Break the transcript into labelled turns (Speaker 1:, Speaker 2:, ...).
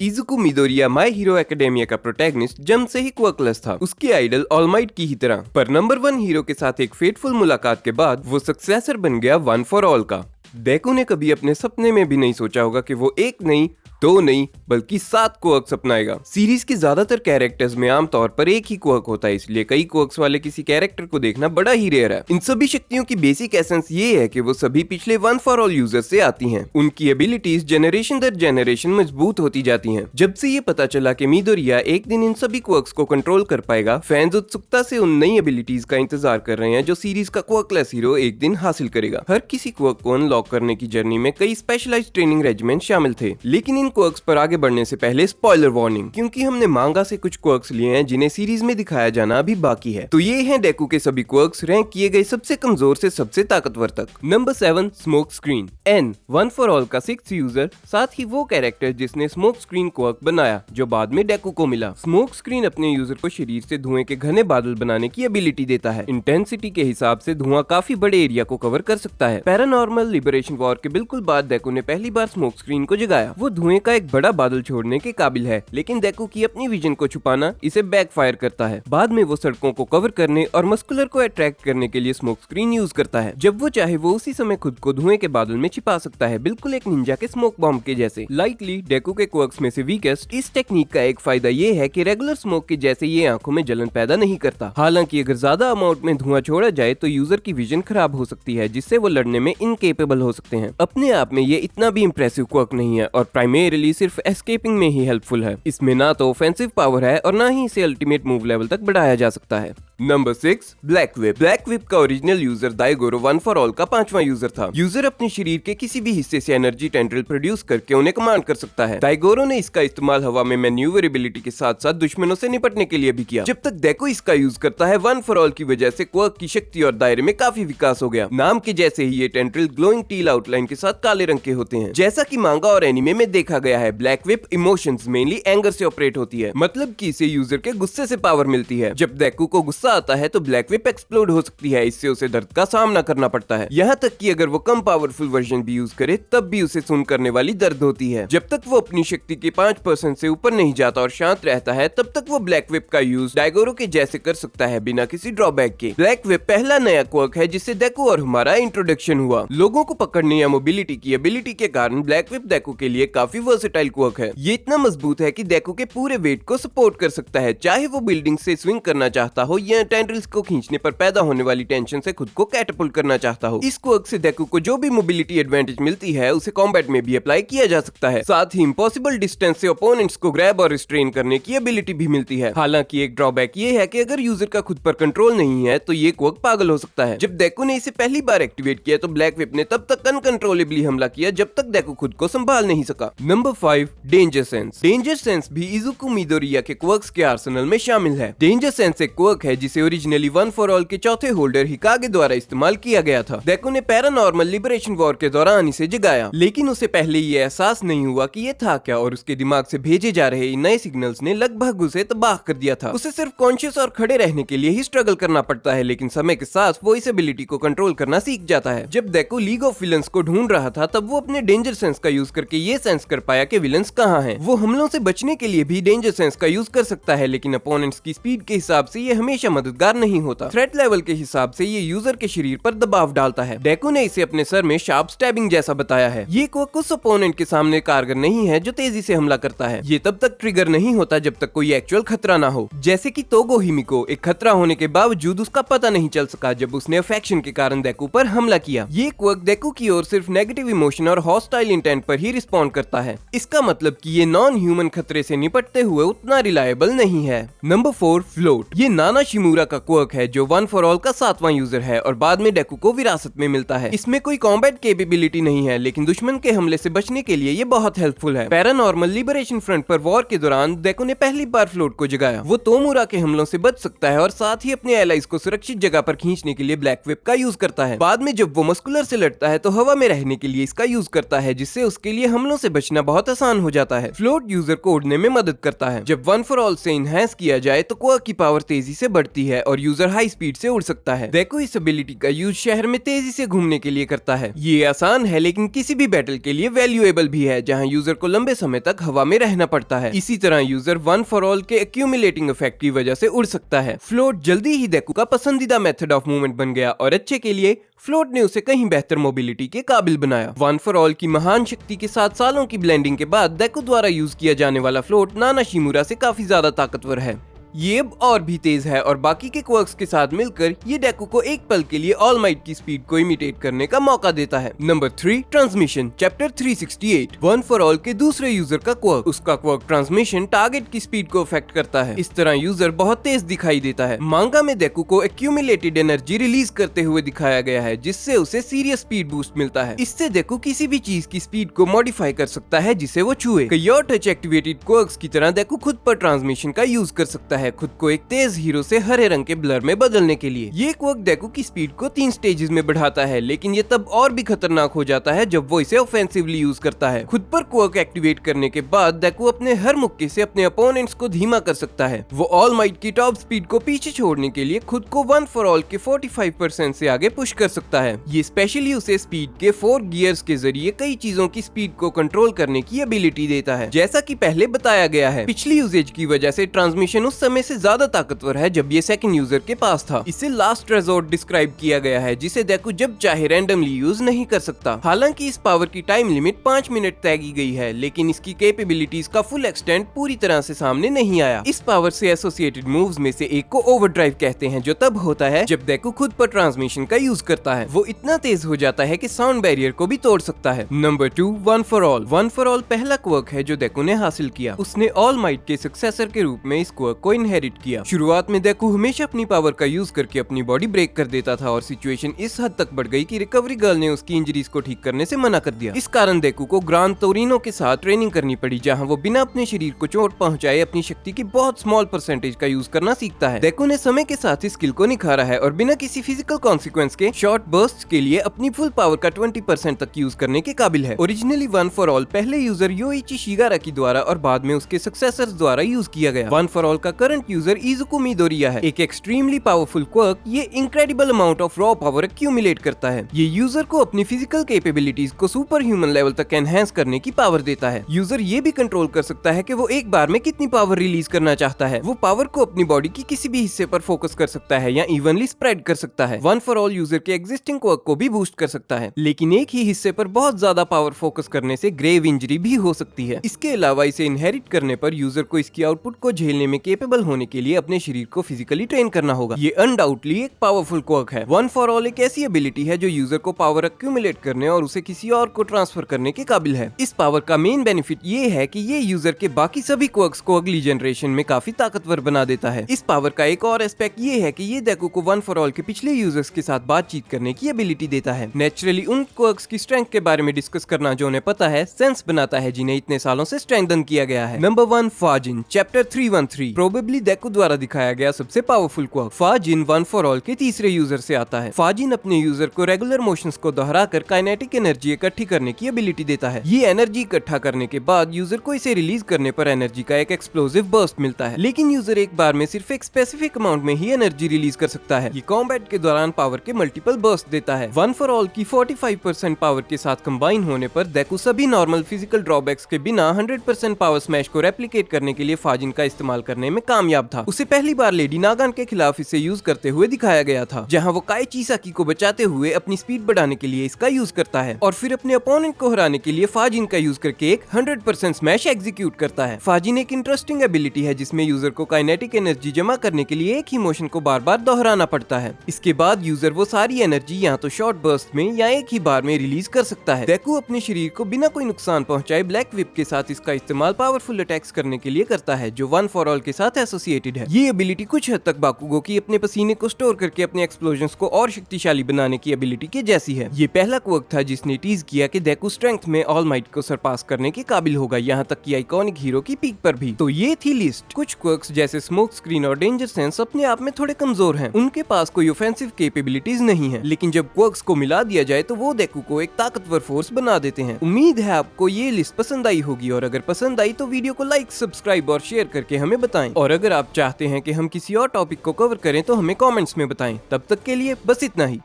Speaker 1: इजुको Midoriya my hero academia का protagonist जन्म से ही क्वर्कलेस था, उसके आइडल ऑलमाइट की ही तरह। पर नंबर 1 हीरो के साथ एक फेटफुल मुलाकात के बाद वो सक्सेसर बन गया वन फॉर ऑल का। डेकू ने कभी अपने सपने में भी नहीं सोचा होगा कि वो एक नहीं, 2 नहीं बल्कि 7 क्वर्क्स अपनाएगा। सीरीज के ज्यादातर कैरेक्टर्स में आमतौर पर एक ही क्वर्क होता है, इसलिए कई क्वर्क्स वाले किसी कैरेक्टर को देखना बड़ा ही रेयर है। इन सभी शक्तियों की बेसिक एसेंस ये है कि वो सभी पिछले वन फॉर ऑल यूजर से आती हैं। उनकी एबिलिटीज जनरेशन दर जनरेशन मजबूत होती जाती हैं। जब से ये पता चला कि मिडोरिया एक दिन इन सभी क्वर्क्स को कंट्रोल कर पाएगा, फैंस उत्सुकता से उन नई एबिलिटीज का इंतजार कर रहे हैं जो सीरीज का क्वर्कलेस हीरो एक दिन हासिल करेगा। हर किसी क्वर्क को अनलॉक करने की जर्नी में कई स्पेशलाइज्ड ट्रेनिंग रेजिमेंट शामिल थे, लेकिन इन क्वर्क्स पर आगे बढ़ने से पहले स्पॉइलर वार्निंग, क्योंकि हमने मांगा से कुछ क्वर्क्स लिए हैं जिन्हें सीरीज में दिखाया जाना अभी बाकी है। तो ये हैं डेकू के सभी क्वर्क्स, रैंक किए गए सबसे कमजोर से सबसे ताकतवर तक। Number 7 smoke screen. An one for all का 6th यूजर, साथ ही वो कैरेक्टर जिसने स्मोक स्क्रीन क्वर्क बनाया जो बाद में डेकू को मिला। स्मोक स्क्रीन अपने यूजर को शरीर से धुएं के घने बादल बनाने की एबिलिटी देता है। इंटेंसिटी के हिसाब से धुआं काफी बड़े एरिया को कवर कर सकता है। पैरानॉर्मल लिबरेशन वॉर के बिल्कुल बाद डेकू ने पहली बार स्मोक स्क्रीन को जगाया। वो धुएं का एक बड़ा बादल छोड़ने के काबिल है, लेकिन डेकू की अपनी विजन को छुपाना इसे बैकफायर करता है। बाद में वो सड़कों को कवर करने और मस्कुलर को अट्रैक्ट करने के लिए स्मोक स्क्रीन यूज करता है। जब वो चाहे वो उसी समय खुद को धुएं के बादल में छिपा सकता है, बिल्कुल एक निंजा के स्मोक बॉम्ब के जैसे। लाइटली डेकू के क्वर्क्स में से वीकेस्ट। इस टेक्निक का एक फायदा ये है कि रेगुलर स्मोक के जैसे ये आंखों में जलन पैदा नहीं करता। हालांकि अगर ज्यादा अमाउंट में धुआं छोड़ा जाए तो यूजर की विजन खराब हो सकती है, जिससे वो लड़ने में इनकेपेबल हो सकते हैं। अपने आप में ये इतना भी इंप्रेसिव क्वर्क नहीं है और प्राइमरीली सिर्फ एस्केपिंग में ही हेल्पफुल है। इसमें ना तो ऑफेंसिव पावर है और ना ही इसे अल्टीमेट मूव लेवल तक बढ़ाया जा सकता है। Number 6 black whip. Black whip का original user Daigoro one for all का 5वां यूजर था। यूजर अपने शरीर के किसी भी हिस्से से एनर्जी टेंड्रिल प्रोड्यूस करके उन्हें कमांड कर सकता है। दाइगोरो ने इसका इस्तेमाल हवा में मैन्यूवरेबिलिटी के साथ साथ दुश्मनों से निपटने के लिए भी किया। जब तक डेकू इसका यूज करता है, वन फॉर ऑल की वजह से क्वर्क की शक्ति और दायरे में काफी विकास हो गया। नाम के जैसे ही ये टेंड्रिल ग्लोइंग टील आउटलाइन के साथ काले रंग के होते हैं। जैसा कि मांगा और एनिमे में देखा गया है, black whip emotions mainly anger से ऑपरेट होती है, मतलब कि इसे यूजर के गुस्से से पावर मिलती है। जब डेकू को गुस्सा आता है तो ब्लैक विप एक्सप्लोड हो सकती है, इससे उसे दर्द का सामना करना पड़ता है। यहाँ तक कि अगर वो कम पावरफुल वर्जन भी यूज करे तब भी उसे सुन करने वाली दर्द होती है। जब तक वो अपनी शक्ति के 5% से ऊपर नहीं जाता और शांत रहता है, तब तक वो ब्लैक विप का यूज दाइगोरो के जैसे कर सकता है बिना किसी ड्रॉबैक के। ब्लैक विप पहला नया क्वर्क है जिससे डेकू और हमारा इंट्रोडक्शन हुआ। लोगों को पकड़ने या मोबिलिटी की एबिलिटी के कारण ब्लैक विप डेकू के लिए काफी वर्सेटाइल क्वर्क है। ये इतना मजबूत है कि डेकू के पूरे वेट को सपोर्ट कर सकता है, चाहे वो बिल्डिंग से स्विंग करना चाहता हो या टेंड्रिल्स को खींचने पर पैदा होने वाली टेंशन से खुद को कैटपुल्ट करना चाहता हो। इस क्वर्क से डेकू को जो भी मोबिलिटी एडवांटेज मिलती है उसे कॉम्बैट में भी अप्लाई किया जा सकता है। साथ ही इम्पॉसिबल डिस्टेंस से ओपोनेंट्स को ग्रैब और रिस्ट्रेन करने की एबिलिटी भी मिलती है। हालांकि एक ड्रॉबैक ये है कि अगर यूजर का खुद पर कंट्रोल नहीं है तो ये क्वर्क पागल हो सकता है। जब डेकू ने इसे पहली बार एक्टिवेट किया तो ब्लैक विप ने तब तक अनकंट्रोलेबली हमला किया जब तक डेकू खुद को संभाल नहीं सका। Number 5 danger sense. Danger sense भी इजुको मिडोरिया के क्वर्क्स के आर्सेनल में शामिल है। डेंजर सेंस एक क्वर्क है जिसे ओरिजिनली वन फॉर ऑल के चौथे होल्डर हिकागे द्वारा इस्तेमाल किया गया था। डेकू ने पैरानॉर्मल लिबरेशन वॉर के दौरान इसे जगाया, लेकिन उसे पहले ये एहसास नहीं हुआ कि ये था क्या, और उसके दिमाग से भेजे जा रहे नए सिग्नल्स ने लगभग उसे तबाह कर दिया था। उसे सिर्फ कॉन्शियस और खड़े रहने के लिए ही स्ट्रगल करना पड़ता है, लेकिन समय के साथ वो इस एबिलिटी को कंट्रोल करना सीख जाता है। जब डेकू लीग ऑफ विलन्स को ढूंढ रहा था तब वो अपने डेंजर सेंस का यूज करके ये सेंस कर पाया कि विलन्स कहाँ हैं। वो हमलों से बचने के लिए भी डेंजर सेंस का यूज कर सकता है, लेकिन अपोनेंट्स की स्पीड के हिसाब से ये हमेशा मददगार नहीं होता। थ्रेट लेवल के हिसाब से ये यूजर के शरीर पर दबाव डालता है। डेकू ने इसे अपने सर में शार्प स्टैबिंग जैसा बताया है। ये क्वर्क उस ओपोनेंट के सामने कारगर नहीं है जो तेजी से हमला करता है। ये तब तक ट्रिगर नहीं होता जब तक कोई एक्चुअल खतरा ना हो, जैसे कि तोगो हिमिको एक खतरा होने के बावजूद उसका पता नहीं चल सका जब उसने अफेक्शन के कारण डेकू पर हमला किया। ये क्वर्क डेकू की ओर सिर्फ नेगेटिव इमोशन और हॉस्टाइल इंटेंट पर ही रिस्पॉन्ड करता है। इसका मतलब कि ये नॉन ह्यूमन खतरे से निपटते हुए उतना रिलायबल नहीं है। Number 4 float. ये नाना शिमुरा का क्वर्क है जो वन फॉर ऑल का 7वां यूजर है और बाद में डेकू को विरासत में मिलता है। इसमें कोई कॉम्बैट कैपेबिलिटी नहीं है, लेकिन दुश्मन के हमले से बचने के लिए ये बहुत हेल्पफुल है। पैरानॉर्मल लिबरेशन फ्रंट पर वॉर के दौरान डेकू ने पहली बार फ्लोट को जगाया। वो तोमुरा के हमलों से बच सकता है और साथ ही अपने एलाइज को सुरक्षित जगह पर खींचने के लिए ब्लैक विप का यूज करता है। बाद में जब वो मस्कुलर से लड़ता है तो हवा में रहने के लिए इसका यूज करता है, जिससे उसके लिए हमलों से बचना देखना बहुत आसान हो जाता है। फ्लोट यूजर को उड़ने में मदद करता है। जब वन फॉर ऑल से इनहैंस किया जाए तो क्वर्क की पावर तेजी से बढ़ती है और यूजर हाई स्पीड से उड़ सकता है। देखो इस एबिलिटी का यूज शहर में तेजी से घूमने के लिए करता है। ये आसान है लेकिन किसी भी बैटल के लिए वैल्यूएबल भी है जहां यूजर को लंबे समय तक हवा में रहना पड़ता है। इसी तरह यूजर वन फॉर ऑल के एक्यूमुलेटिंग इफेक्ट की वजह से उड़ सकता है। फ्लोट जल्दी ही डेकू का पसंदीदा मेथड ऑफ मूवमेंट बन गया और अच्छे के लिए फ्लोट ने उसे कहीं बेहतर मोबिलिटी के काबिल बनाया। वन फॉर ऑल की महान शक्ति के साथ सालों की ब्लेंडिंग के बाद डेकू द्वारा यूज किया जाने वाला फ्लोट नाना शिमुरा से काफी ज्यादा ताकतवर है। ये अब और भी तेज है और बाकी के क्वर्क्स के साथ मिलकर ये डेकू को एक पल के लिए ऑल माइट की स्पीड को इमिटेट करने का मौका देता है। Number 3, transmission, chapter 368। One for all के दूसरे यूजर का क्वर्क, उसका क्वर्क ट्रांसमिशन टारगेट की स्पीड को अफेक्ट करता है। इस तरह यूजर बहुत तेज दिखाई देता है। मांगा में डेकू को एक्यूमुलेटेड एनर्जी रिलीज करते हुए दिखाया गया है जिससे उसे सीरियस स्पीड बूस्ट मिलता है। इससे डेकू किसी भी चीज की स्पीड को मॉडिफाई कर सकता है जिसे वो छुए। कई और टच एक्टिवेटेड क्वर्क्स की तरह डेकू खुद पर ट्रांसमिशन का यूज कर सकता है, खुद को एक तेज हीरो से हरे रंग के ब्लर में बदलने के लिए। ये क्वर्क डेकू की स्पीड को 3 स्टेजेस में बढ़ाता है, लेकिन ये तब और भी खतरनाक हो जाता है जब वो इसे ऑफेंसिवली यूज करता है। खुद पर क्वर्क एक्टिवेट करने के बाद डेकू अपने हर मुक्के से अपने अपोनेंट्स को धीमा कर सकता है। वो ऑल माइट की टॉप स्पीड को पीछे छोड़ने के लिए खुद को वन फॉर ऑल के 45% से आगे पुश कर सकता है। ये स्पेशली उसे स्पीड के 4 गियर्स के जरिए कई चीजों की स्पीड को कंट्रोल करने की एबिलिटी देता है। जैसा कि पहले बताया गया है, पिछली यूजेज की वजह से ट्रांसमिशन उस समय से ज्यादा ताकतवर है जब ये सेकंड यूजर के पास था। इसे लास्ट रिजॉर्ट डिस्क्राइब किया गया है जिसे डेकू जब चाहे रैंडमली यूज नहीं कर सकता। हालांकि इस पावर की टाइम लिमिट 5 मिनट तय की गई है, लेकिन इसकी कैपेबिलिटीज का फुल एक्सटेंट पूरी तरह से सामने नहीं आया। इस पावर से एसोसिएटेड मूव्स में से एक को ओवरड्राइव कहते हैं, जो तब होता है जब डेकू खुद पर ट्रांसमिशन का यूज करता है। वो इतना तेज हो जाता है कि साउंड बैरियर को भी तोड़ सकता है। Number 2, one for all. One for all पहला क्वर्क है जो डेकू ने हासिल किया। उसने ऑल माइट के सक्सेसर के रूप में इस क्वर्क को इनहेरिट किया। शुरुआत में डेकू हमेशा अपनी पावर का यूज करके अपनी बॉडी ब्रेक कर देता था और सिचुएशन इस हद तक बढ़ गई कि रिकवरी गर्ल ने उसकी इंजरीज को ठीक करने से मना कर दिया। इस कारण डेकू को ग्रान तोरिनो के साथ ट्रेनिंग करनी पड़ी, जहां वो बिना अपने शरीर को चोट पहुंचाए अपनी शक्ति की बहुत स्मॉल परसेंटेज का यूज करना सीखता है। डेकू ने समय के साथ इस स्किल को निखारा है और बिना किसी फिजिकल कॉन्सिक्वेंस के शॉर्ट बर्स्ट के लिए अपनी फुल पावर का 20% तक यूज करने के काबिल है। ओरिजिनली वन फॉर ऑल पहले यूजर योइची शिगाराकी द्वारा और बाद में उसके सक्सेसर्स द्वारा यूज किया गया। वन फॉर ऑल का करंट यूजर इजुको मिडोरिया है, एक एक्सट्रीमली पावरफुल क्वर्क। ये incredible amount of raw power accumulate करता है। ये यूजर को अपनी फिजिकल कैपेबिलिटीज को सुपर ह्यूमन लेवल तक एनहांस करने की पावर देता है। यूजर ये भी कंट्रोल कर सकता है कि वो एक बार में कितनी पावर रिलीज करना चाहता है। वो पावर को अपनी बॉडी की किसी भी हिस्से पर फोकस कर सकता है या इवनली स्प्रेड कर सकता है। वन फॉर ऑल यूजर के एग्जिस्टिंग क्वर्क को भी बूस्ट कर सकता है, लेकिन एक ही हिस्से पर बहुत ज्यादा पावर फोकस करने से ग्रेव इंजरी भी हो सकती है। इसके अलावा इसे इनहेरिट करने पर यूजर को इसकी आउटपुट को झेलने में केपेबल होने के लिए अपने शरीर को फिजिकली ट्रेन करना होगा। ये अनडाउटली एक पावरफुल क्वर्क है। वन फॉर ऑल एक ऐसी एबिलिटी है जो यूजर को पावर एक्यूमुलेट करने और उसे किसी और को ट्रांसफर करने के काबिल है। इस पावर का मेन बेनिफिट ये है कि ये यूजर के बाकी सभी क्वर्क्स को अगली जनरेशन में काफी ताकतवर बना देता है। इस पावर का एक और एस्पेक्ट ये है कि ये डेकू को वन फॉर ऑल के पिछले यूजर्स के साथ बातचीत करने की एबिलिटी देता है। नेचुरली उन क्वर्क्स की स्ट्रेंथ के बारे में डिस्कस करना जो उन्हें पता है सेंस बनाता है, जिन्हें इतने सालों से स्ट्रेंथन किया गया है। Number 1, Fa Jin, chapter 313। Probably Deku द्वारा दिखाया गया सबसे powerful quirk. Fa Jin one for all के तीसरे यूजर से आता है। फाजिन अपने यूजर को रेगुलर मोशंस को दोहराकर काइनेटिक एनर्जी इकट्ठी करने की एबिलिटी देता है। ये एनर्जी इकट्ठा करने के बाद यूजर को इसे रिलीज करने पर एनर्जी का एक एक्सप्लोसिव बर्स्ट मिलता है, लेकिन यूजर एक बार में सिर्फ एक स्पेसिफिक अमाउंट में ही एनर्जी रिलीज कर सकता है। ये कॉम्बैट के दौरान पावर के मल्टीपल बर्स्ट देता है। वन फॉर ऑल की 45% पावर के साथ कंबाइन होने पर डेकू सभी नॉर्मल फिजिकल ड्रॉबैक्स के बिना 100% पावर स्मैश को रेप्लिकेट करने के लिए फाजिन का इस्तेमाल करने में कामयाब था। उसे पहली बार लेडी नागान के खिलाफ इसे यूज करते हुए दिखाया गया था, जहां वो काई चिसाकी को बचाते हुए अपनी स्पीड बढ़ाने के लिए इसका यूज करता है और फिर अपने अपोनेंट को हराने के लिए फाजिन का यूज करके एक 100% स्मैश एग्जीक्यूट करता है। फाजिन एक इंटरेस्टिंग एबिलिटी है जिसमें यूजर को काइनेटिक एनर्जी जमा करने के लिए एक ही मोशन को बार बार दोहराना पड़ता है। इसके बाद यूजर वो सारी एनर्जी या तो शॉर्ट बर्स्ट में या एक ही बार में रिलीज कर सकता है। डेकू अपने शरीर को बिना कोई नुकसान पहुंचाए ब्लैक विप के साथ इसका इस्तेमाल पावरफुल अटैक्स करने के लिए करता है, जो वन फॉर ऑल के साथ एसोसिएटेड है। ये एबिलिटी कुछ हद तक बाकुगो की अपने पसीने को स्टोर करके अपने एक्सप्लोजन्स को और शक्तिशाली बनाने की एबिलिटी के जैसी है। ये पहला क्वर्क था जिसने टीज किया कि डेकू स्ट्रेंथ में ऑल माइट को सरपास करने के काबिल होगा, यहाँ तक कि आइकॉनिक हीरो की पीक पर भी। तो ये थी लिस्ट। कुछ क्वर्क्स जैसे स्मोक स्क्रीन और डेंजर सेंस अपने आप में थोड़े कमजोर हैं, उनके पास कोई ऑफेंसिव कैपेबिलिटीज नहीं है, लेकिन जब क्वर्क्स को मिला दिया जाए तो वो डेकू को एक ताकतवर फोर्स बना देते हैं। उम्मीद है आपको ये लिस्ट पसंद आई होगी, और अगर पसंद आई तो वीडियो को लाइक, सब्सक्राइब और शेयर करके हमें बताएं। और अगर आप चाहते हैं कि हम किसी और टॉपिक को कवर करें तो हमें कमेंट्स में बताएं। तब तक के लिए बस इतना ही।